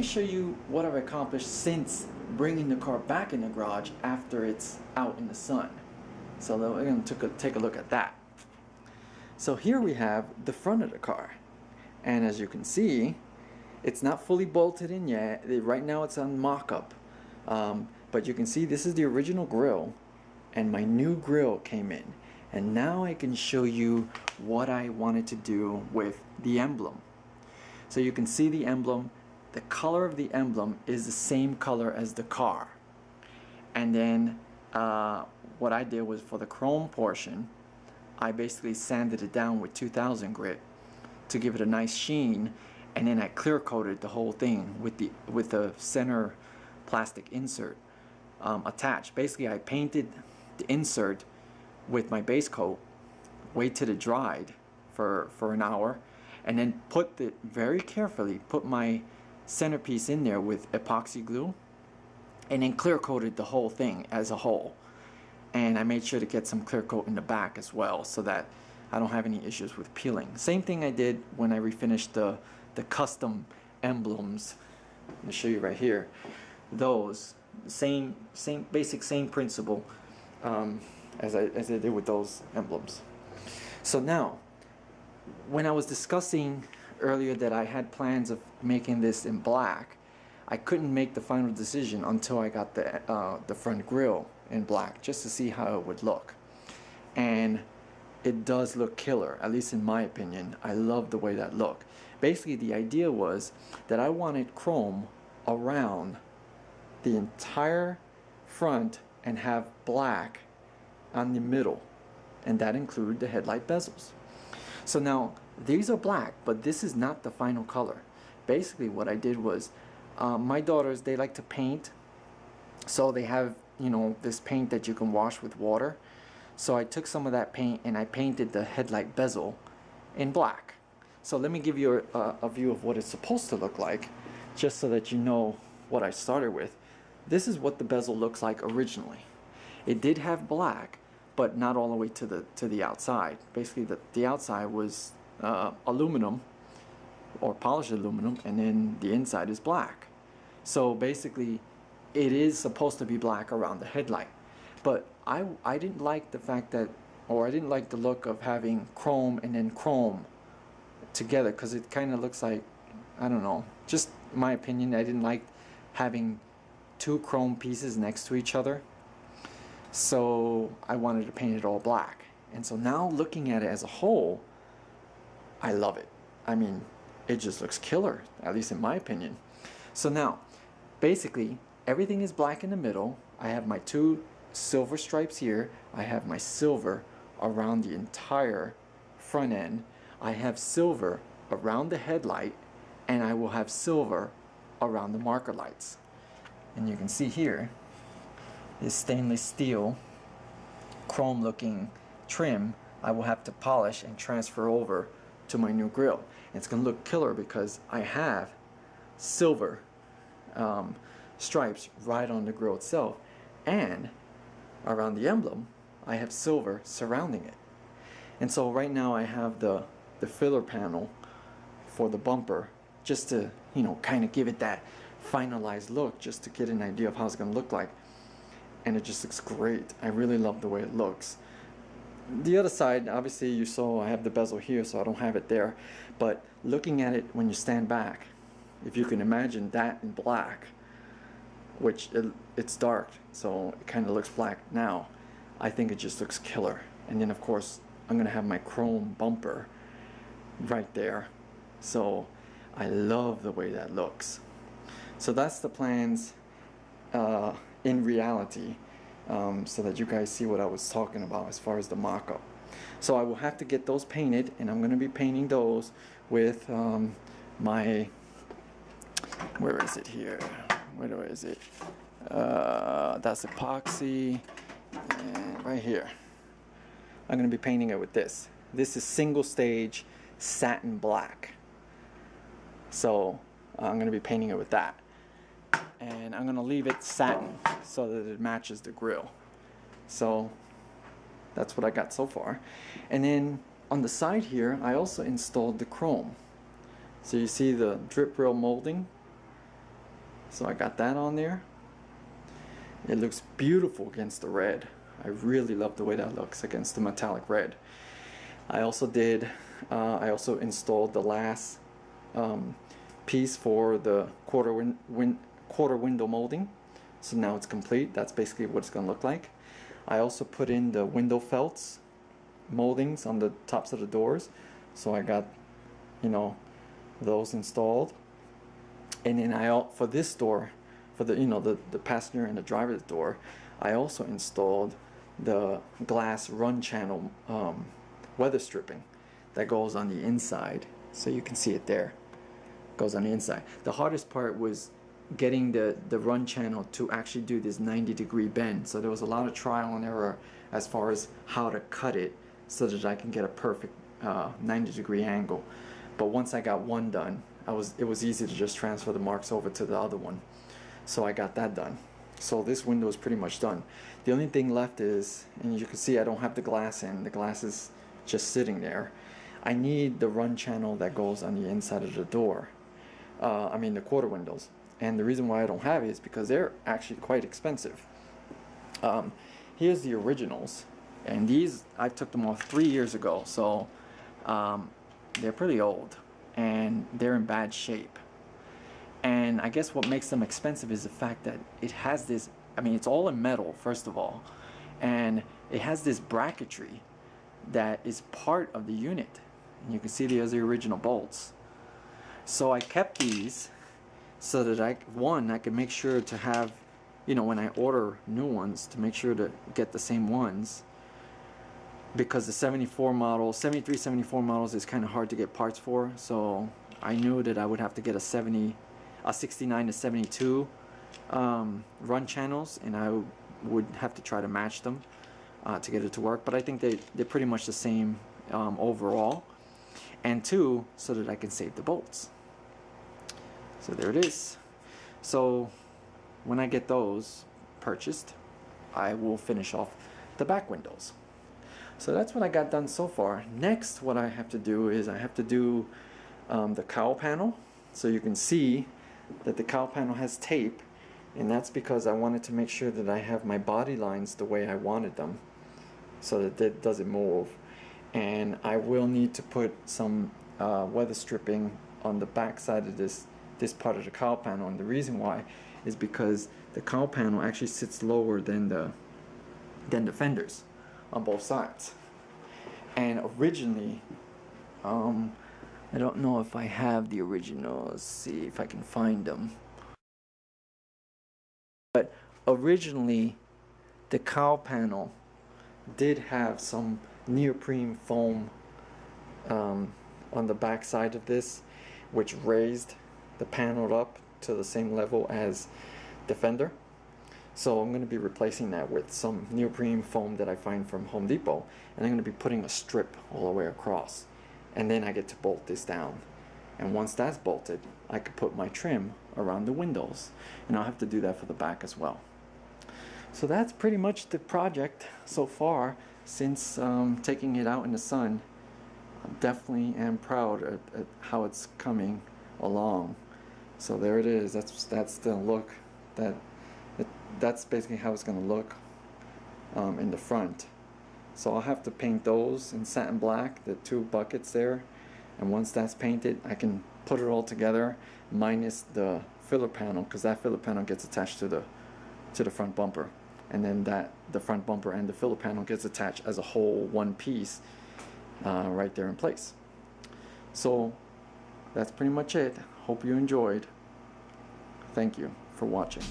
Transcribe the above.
show you what I've accomplished since bringing the car back in the garage after it's out in the sun. So we're going to take a look at that. So here we have the front of the car, and as you can see, it's not fully bolted in yet. Right now it's on mock-up, but you can see this is the original grille, and my new grille came in, and now I can show you what I wanted to do with the emblem. So you can see the emblem. The color of the emblem is the same color as the car, and then what I did was, for the chrome portion, I basically sanded it down with 2000 grit to give it a nice sheen, and then I clear coated the whole thing with the center plastic insert attached. Basically, I painted the insert with my base coat, waited it dried for an hour, and then very carefully put my centerpiece in there with epoxy glue, and then clear coated the whole thing as a whole. And I made sure to get some clear coat in the back as well, so that I don't have any issues with peeling. Same thing I did when I refinished the custom emblems. Let me show you right here. Those same principle as I did with those emblems. So now, when I was discussing earlier that I had plans of making this in black, I couldn't make the final decision until I got the front grille in black, just to see how it would look. And it does look killer, at least in my opinion. I love the way that looked. Basically, the idea was that I wanted chrome around the entire front and have black on the middle, and that included the headlight bezels. So now these are black, but this is not the final color. Basically what I did was, my daughters, they like to paint, so they have, you know, this paint that you can wash with water. So I took some of that paint and I painted the headlight bezel in black. So let me give you a view of what it's supposed to look like, just so that you know what I started with. This is what the bezel looks like originally. It did have black, but not all the way to the outside. Basically the outside was aluminum, or polished aluminum, and then the inside is black. So basically it is supposed to be black around the headlight. But I didn't like the fact that, or I didn't like the look of having chrome and then chrome together, because it kind of looks like, I don't know, just my opinion, I didn't like having two chrome pieces next to each other. So I wanted to paint it all black. And so now, looking at it as a whole, I love it. I mean, it just looks killer, at least in my opinion. So now, basically, everything is black in the middle. I have my two silver stripes here. I have my silver around the entire front end. I have silver around the headlight, and I will have silver around the marker lights. And you can see here, this stainless steel chrome looking trim I will have to polish and transfer over to my new grille. And it's going to look killer because I have silver stripes right on the grille itself, and around the emblem I have silver surrounding it. And so right now I have the filler panel for the bumper, just to, you know, kind of give it that finalized look, just to get an idea of how it's going to look like. And it just looks great. I really love the way it looks. The other side, obviously you saw I have the bezel here, so I don't have it there, but looking at it when you stand back, if you can imagine that in black, which it's dark, so it kind of looks black now, I think it just looks killer. And then of course I'm gonna have my chrome bumper right there, so I love the way that looks. So that's the plans in reality, so that you guys see what I was talking about as far as the mock-up. So I will have to get those painted, and I'm going to be painting those with my, where is it here? Where is it? That's epoxy, and right here. I'm going to be painting it with this. This is single stage satin black. So I'm going to be painting it with that. And I'm going to leave it satin so that it matches the grille. So that's what I got so far. And then on the side here, I also installed the chrome. So you see the drip rail molding? So I got that on there. It looks beautiful against the red. I really love the way that looks against the metallic red. I also installed the last piece for the quarter window molding. So now it's complete. That's basically what it's going to look like. I also put in the window felts moldings on the tops of the doors. So I got, you know, those installed. And then for this door, for the, you know, the passenger and the driver's door, I also installed the glass run channel weather stripping that goes on the inside. So you can see it there. It goes on the inside. The hardest part was getting the run channel to actually do this 90-degree bend. So there was a lot of trial and error as far as how to cut it so that I can get a perfect 90-degree angle. But once I got one done, it was easy to just transfer the marks over to the other one. So I got that done. So this window is pretty much done. The only thing left is, and you can see I don't have the glass in. The glass is just sitting there. I need the run channel that goes on the inside of the door. I mean the quarter windows. And the reason why I don't have it is because they're actually quite expensive. Here's the originals. And these, I took them off 3 years ago. So they're pretty old. And they're in bad shape. And I guess what makes them expensive is the fact that it has this, I mean, it's all in metal, first of all, and it has this bracketry that is part of the unit. And you can see there's the original bolts. So I kept these so that I could make sure to have, you know, when I order new ones, to make sure to get the same ones, because the 73, 74 models is kind of hard to get parts for. So I knew that I would have to get a 69 to 72 run channels, and I would have to try to match them to get it to work. But I think they're pretty much the same overall. And two, so that I can save the bolts. So there it is. So when I get those purchased, I will finish off the back windows. So that's what I got done so far. Next, what I have to do is I have to do the cowl panel. So you can see that the cowl panel has tape, and that's because I wanted to make sure that I have my body lines the way I wanted them, so that it doesn't move. And I will need to put some weather stripping on the back side of this part of the cowl panel, and the reason why is because the cowl panel actually sits lower than the fenders on both sides. And originally, I don't know if I have the originals. Let's see if I can find them. But originally, the cowl panel did have some neoprene foam on the back side of this, which raised the panel up to the same level as the fender. So I'm going to be replacing that with some neoprene foam that I find from Home Depot, and I'm going to be putting a strip all the way across. And then I get to bolt this down. And once that's bolted, I could put my trim around the windows. And I'll have to do that for the back as well. So that's pretty much the project so far since taking it out in the sun. I definitely am proud at how it's coming along. So there it is. That's the look. That's basically how it's going to look in the front. So I'll have to paint those in satin black, the two buckets there, and once that's painted I can put it all together minus the filler panel, because that filler panel gets attached to the front bumper, and then the front bumper and the filler panel gets attached as a whole one piece right there in place. So that's pretty much it. Hope you enjoyed. Thank you for watching.